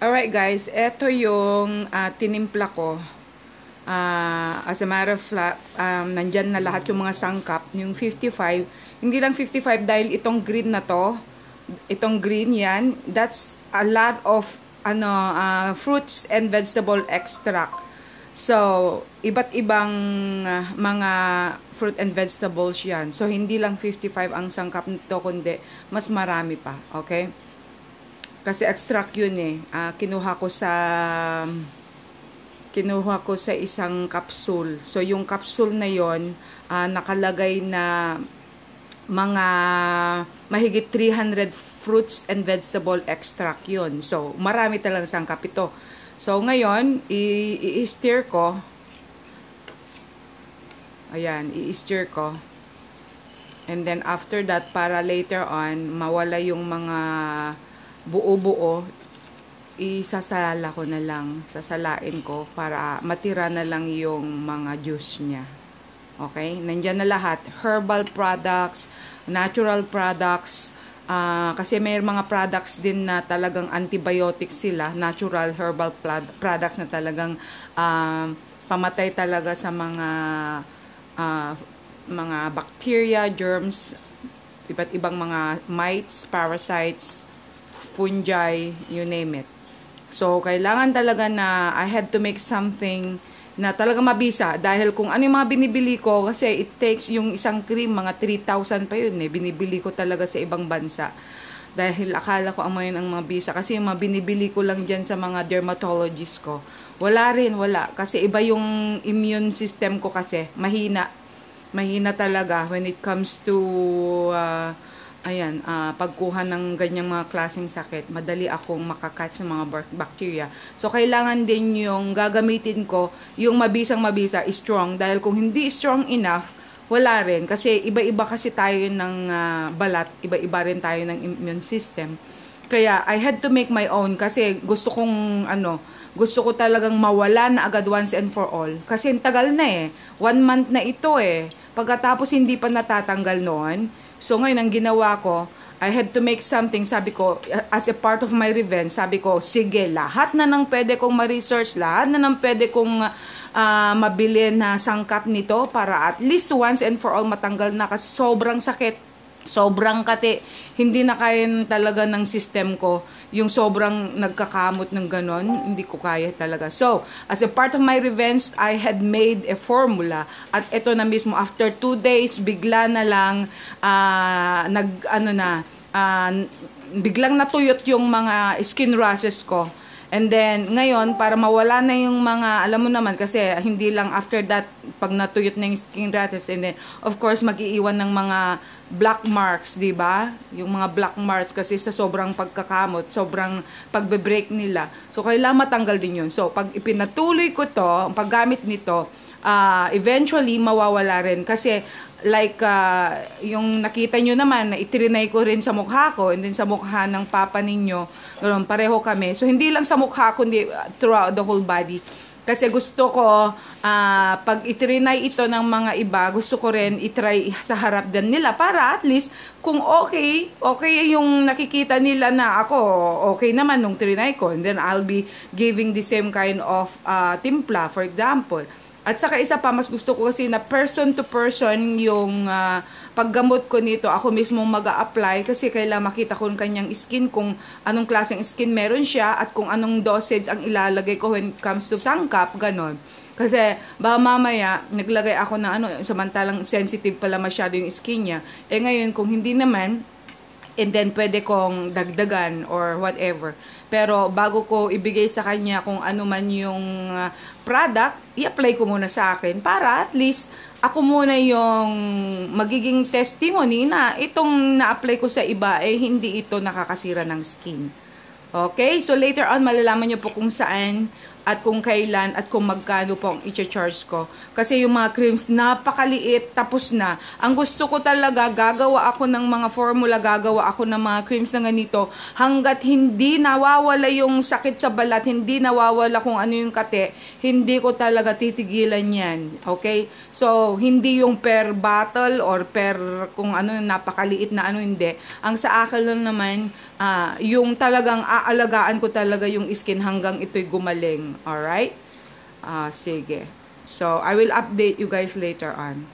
Alright guys, eto yung tinimpla ko. As a matter of fact, nandyan na lahat yung mga sangkap. Yung 55, hindi lang 55 dahil itong green na to, itong green yan, that's a lot of fruits and vegetable extract. So, iba't ibang mga fruit and vegetables yan. So, hindi lang 55 ang sangkap nito, kundi mas marami pa. Okay? Kasi extract yun eh. Kinuha ko sa isang capsule. So, yung capsule na yon nakalagay na mga mahigit 300 fruits and vegetable extract yun. So, marami talagang sangkap ito. So, ngayon, i-stir ko. Ayan, i-stir ko. And then, after that, para later on, mawala yung mga buo-buo, isasala ko na lang, sasalain ko para matira na lang yung mga juice niya. Okay? Nandiyan na lahat. Herbal products, natural products, kasi may mga products din na talagang antibiotics sila, natural herbal products na talagang pamatay talaga sa mga bacteria, germs, iba't ibang mga mites, parasites, fungi, you name it. So, kailangan talaga na I had to make something na talaga mabisa. Dahil kung ano yung mga binibili ko, kasi it takes yung isang cream, mga 3,000 pa yun eh. Binibili ko talaga sa ibang bansa. Dahil akala ko amoy ang mga bisa. Kasi yung mga binibili ko lang dyan sa mga dermatologist ko. Wala rin, wala. Kasi iba yung immune system ko kasi. Mahina. Mahina talaga when it comes to pagkuha ng ganyang mga klaseng sakit, madali akong makakatch ng mga bacteria. So, kailangan din yung gagamitin ko, yung mabisang-mabisa, strong. Dahil kung hindi strong enough, wala rin. Kasi iba-iba kasi tayo ng balat, iba-iba rin tayo ng immune system. Kaya, I had to make my own kasi gusto ko talagang mawala na agad once and for all. Kasi tagal na eh. 1 month na ito eh. Pagkatapos hindi pa natatanggal noon. So ngayon, ang ginawa ko, I had to make something, sabi ko, as a part of my revenge, sabi ko, sige, lahat na nang pwede kong ma-research, lahat na nang pwede kong mabili na sangkap nito para at least once and for all matanggal na kasi sobrang sakit. Sobrang kati, hindi na kaya talaga ng system ko, yung sobrang nagkakamot ng ganon, hindi ko kaya talaga. So, as a part of my revenge, I had made a formula, at ito na mismo, after 2 days, bigla na lang, biglang natuyot yung mga skin rashes ko. And then, ngayon, para mawala na yung mga, alam mo naman, kasi hindi lang after that, pag natuyot na yung skin rashes, and then, of course, mag-iiwan ng mga black marks, di ba? Yung mga black marks kasi sa sobrang pagkakamot, sobrang pagbe-break nila. So, kailangan matanggal din yun. So, pag ipinatuloy ko to, ang paggamit nito, eventually, mawawala rin. Kasi, like, yung nakita nyo naman, na itrinay ko rin sa mukha ko, and then sa mukha ng papa ninyo, ganoon, pareho kami. So, hindi lang sa mukha, kundi throughout the whole body. Kasi gusto ko, pag itrinay ito ng mga iba, gusto ko rin itry sa harap din nila para at least, kung okay yung nakikita nila na ako, okay naman nung trinay ko, and then I'll be giving the same kind of timpla, for example. At saka isa pa, mas gusto ko kasi na person to person yung paggamot ko nito, ako mismo mag-a-apply kasi kailangan makita ko yung kanyang skin, kung anong klaseng skin meron siya at kung anong dosage ang ilalagay ko when it comes to sangkap, ganon. Kasi baka mamaya naglagay ako na samantalang sensitive pala masyado yung skin niya. Eh ngayon kung hindi naman, and then pwede kong dagdagan or whatever. Pero bago ko ibigay sa kanya kung ano man yung product, i-apply ko muna sa akin para at least ako muna yung magiging testimony na itong na-apply ko sa iba hindi ito nakakasira ng skin. Okay? So later on malalaman niyo po kung saan at kung kailan at kung magkano po ang i-charge ko. Kasi yung mga creams, napakaliit, tapos na. Ang gusto ko talaga, gagawa ako ng mga formula, gagawa ako ng mga creams na ganito, hanggat hindi nawawala yung sakit sa balat, hindi nawawala kung ano yung kate, hindi ko talaga titigilan yan. Okay? So, hindi yung per bottle or per kung ano, napakaliit na ano, hindi. Ang sa akin lang naman, yung talagang aalagaan ko talaga yung skin hanggang ito'y gumaling. Alright? Sige. So, I will update you guys later on.